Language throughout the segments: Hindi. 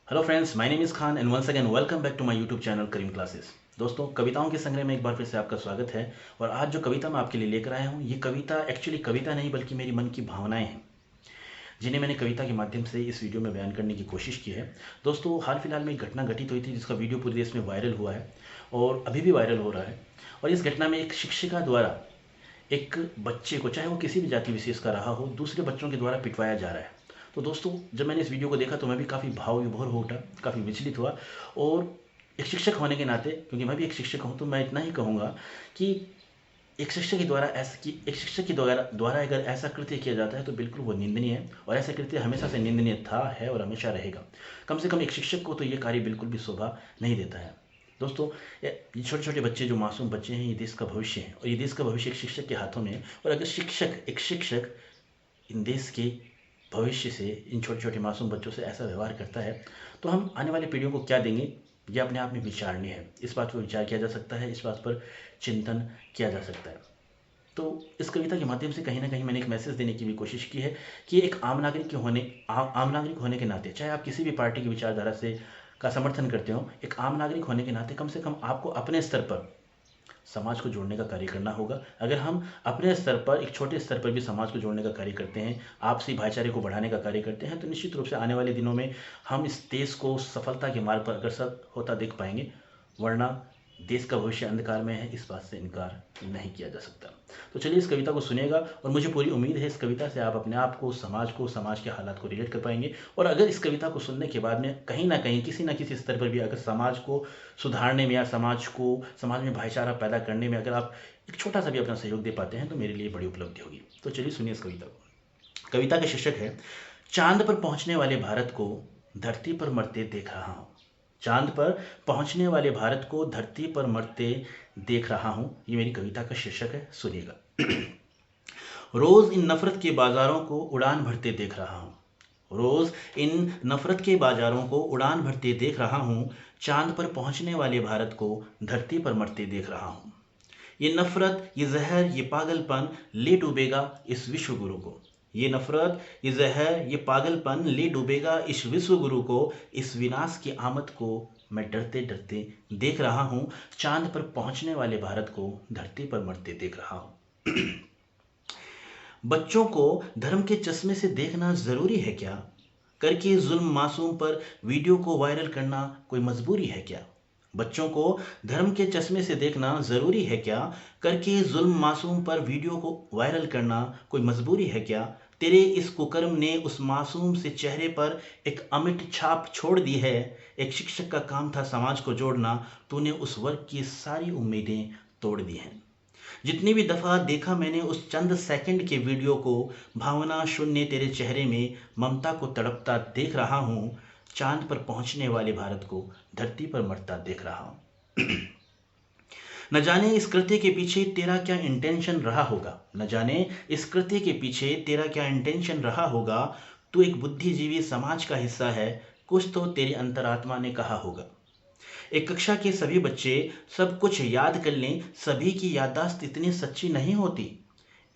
Hello friends, my name is Khan and once again welcome back to my YouTube channel Karim classes. दोस्तों, कविताओं के संग्रह में एक बार फिर से आपका स्वागत है। और आज जो कविता मैं आपके लिए लेकर आया हूँ, ये कविता एक्चुअली कविता नहीं बल्कि मेरी मन की भावनाएं हैं, जिन्हें मैंने कविता के माध्यम से इस वीडियो में बयान करने की कोशिश की है। दोस्तों, हाल फिलहाल में एक घटना घटित हुई थी जिसका वीडियो पूरे देश में वायरल हुआ है और अभी भी वायरल हो रहा है। और इस घटना में एक शिक्षिका द्वारा एक बच्चे को, चाहे वो किसी भी जाति विशेष का रहा हो, दूसरे बच्चों के द्वारा पिटवाया जा रहा है। तो दोस्तों, जब मैंने इस वीडियो को देखा तो मैं भी काफ़ी भाव विभोर हो उठा, काफ़ी विचलित हुआ। और एक शिक्षक होने के नाते, क्योंकि मैं भी एक शिक्षक हूँ, तो मैं इतना ही कहूँगा कि एक शिक्षक के द्वारा अगर ऐसा कृत्य किया जाता है तो बिल्कुल वो निंदनीय है। और ऐसा कृत्य हमेशा से निंदनीय था, है और हमेशा रहेगा। कम से कम एक शिक्षक को तो ये कार्य बिल्कुल भी शोभा नहीं देता है। दोस्तों, ये छोटे छोटे बच्चे, जो मासूम बच्चे हैं, ये देश का भविष्य है और ये देश का भविष्य एक शिक्षक के हाथों में है। और अगर एक शिक्षक इन देश के भविष्य से, इन छोटे छोटे मासूम बच्चों से ऐसा व्यवहार करता है, तो हम आने वाली पीढ़ियों को क्या देंगे, ये अपने आप में विचारणीय है। इस बात पर विचार किया जा सकता है, इस बात पर चिंतन किया जा सकता है। तो इस कविता के माध्यम से कहीं ना कहीं मैंने एक मैसेज देने की भी कोशिश की है कि एक आम नागरिक होने के नाते, चाहे आप किसी भी पार्टी की विचारधारा से का समर्थन करते हो, एक आम नागरिक होने के नाते कम से कम आपको अपने स्तर पर समाज को जोड़ने का कार्य करना होगा। अगर हम अपने स्तर पर, एक छोटे स्तर पर भी समाज को जोड़ने का कार्य करते हैं, आपसी भाईचारे को बढ़ाने का कार्य करते हैं, तो निश्चित रूप से आने वाले दिनों में हम इस देश को सफलता के मार्ग पर अग्रसर होता देख पाएंगे। वरना देश का भविष्य अंधकार में है, इस बात से इनकार नहीं किया जा सकता। तो चलिए इस कविता को सुनिएगा और मुझे पूरी उम्मीद है इस कविता से आप अपने आप को, समाज के हालात को रिलेट कर पाएंगे। और अगर इस कविता को सुनने के बाद में कहीं ना कहीं, किसी ना किसी स्तर पर भी अगर समाज को सुधारने में या समाज में भाईचारा पैदा करने में अगर आप एक छोटा सा भी अपना सहयोग दे पाते हैं, तो मेरे लिए बड़ी उपलब्धि होगी। तो चलिए सुनिए इस कविता को। कविता का शीर्षक है, चांद पर पहुंचने वाले भारत को धरती पर मरते देख रहा हूं। चांद पर पहुंचने वाले भारत को धरती पर मरते देख रहा हूं, ये मेरी कविता का शीर्षक है, सुनिएगा। रोज इन नफरत के बाजारों को उड़ान भरते देख रहा हूं। रोज इन नफरत के बाजारों को उड़ान भरते देख रहा हूं। चांद पर पहुंचने वाले भारत को धरती पर मरते देख रहा हूं। ये नफरत, ये जहर, ये पागलपन ले डूबेगा इस विश्व गुरु को। ये नफरत, ये जहर, ये पागलपन ले डूबेगा इस विश्व गुरु को। इस विनाश की आमद को मैं डरते डरते देख रहा हूं। चांद पर पहुंचने वाले भारत को धरती पर मरते देख रहा हूं। बच्चों को धर्म के चश्मे से देखना जरूरी है क्या? करके जुल्म मासूम पर वीडियो को वायरल करना कोई मजबूरी है क्या? बच्चों को धर्म के चश्मे से देखना जरूरी है क्या? करके जुल्म मासूम पर वीडियो को वायरल करना कोई मजबूरी है क्या? तेरे इस कुकर्म ने उस मासूम से चेहरे पर एक अमिट छाप छोड़ दी है। एक शिक्षक का काम था समाज को जोड़ना, तूने उस वर्ग की सारी उम्मीदें तोड़ दी हैं। जितनी भी दफ़ा देखा मैंने उस चंद सेकंड के वीडियो को, भावना शून्य तेरे चेहरे में ममता को तड़पता देख रहा हूँ। चांद पर पहुंचने वाले भारत को धरती पर मरता देख रहा हूँ। न जाने इस कृत्य के पीछे तेरा क्या इंटेंशन रहा होगा। न जाने इस कृत्य के पीछे तेरा क्या इंटेंशन रहा होगा। तू एक बुद्धिजीवी समाज का हिस्सा है, कुछ तो तेरी अंतरात्मा ने कहा होगा। एक कक्षा के सभी बच्चे सब कुछ याद कर लें, सभी की याददाश्त इतनी सच्ची नहीं होती।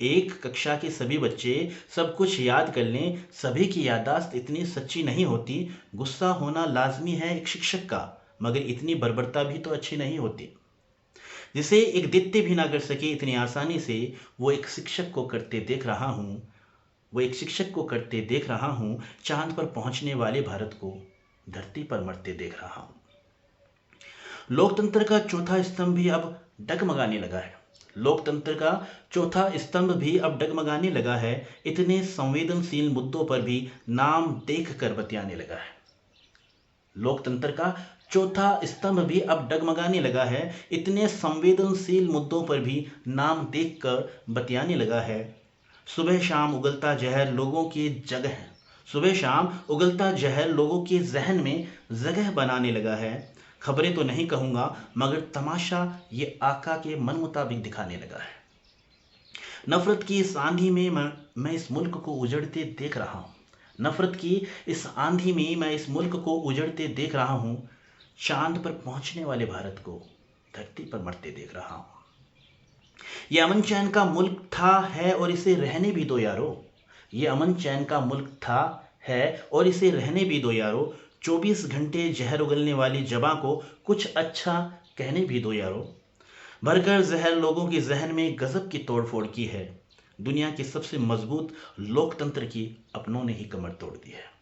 एक कक्षा के सभी बच्चे सब कुछ याद कर लें, सभी की याददाश्त इतनी सच्ची नहीं होती। गुस्सा होना लाजमी है एक शिक्षक का, मगर इतनी बर्बरता भी तो अच्छी नहीं होती। जिसे एक दैत्य भी ना कर सके इतनी आसानी से, वो एक शिक्षक को करते देख रहा हूँ। वो एक शिक्षक को करते देख रहा हूँ। चांद पर पहुंचने वाले भारत को धरती पर मरते देख रहा हूँ। लोकतंत्र का चौथा स्तंभ भी अब डगमगाने लगा है। लोकतंत्र का चौथा स्तंभ भी अब डगमगाने लगा है। इतने संवेदनशील मुद्दों पर भी नाम देख कर बतियाने लगा है। लोकतंत्र का चौथा स्तंभ भी अब डगमगाने लगा है। इतने संवेदनशील मुद्दों पर भी नाम देख कर बतियाने लगा है। सुबह शाम उगलता जहर लोगों की जगह सुबह शाम उगलता जहर लोगों के जहन में जगह बनाने लगा है। खबरें तो नहीं कहूंगा, मगर तमाशा ये आका के मन मुताबिक दिखाने लगा है। नफरत की इस आंधी में मैं इस मुल्क को उजड़ते देख रहा हूं। नफरत की इस आंधी में मैं इस मुल्क को उजड़ते देख रहा हूं। चांद पर पहुंचने वाले भारत को धरती पर मरते देख रहा हूं। ये अमन चैन का मुल्क था, है और इसे रहने भी दो यारो। ये अमन चैन का मुल्क था, है और इसे रहने भी दो यारो। 24 घंटे जहर उगलने वाली जबां को कुछ अच्छा कहने भी दो यारो। भरकर जहर लोगों के जहन में गजब की तोड़फोड़ की है। दुनिया के सबसे मजबूत लोकतंत्र की अपनों ने ही कमर तोड़ दी है।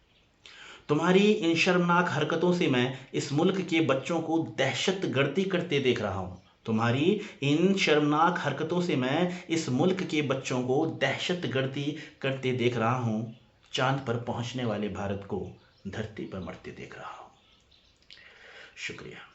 तुम्हारी इन शर्मनाक हरकतों से मैं इस मुल्क के बच्चों को दहशत गर्दी करते देख रहा हूं। तुम्हारी इन शर्मनाक हरकतों से मैं इस मुल्क के बच्चों को दहशत गर्दी करते देख रहा हूं। चांद पर पहुंचने वाले भारत को धरती पर मरते देख रहा हूं। शुक्रिया।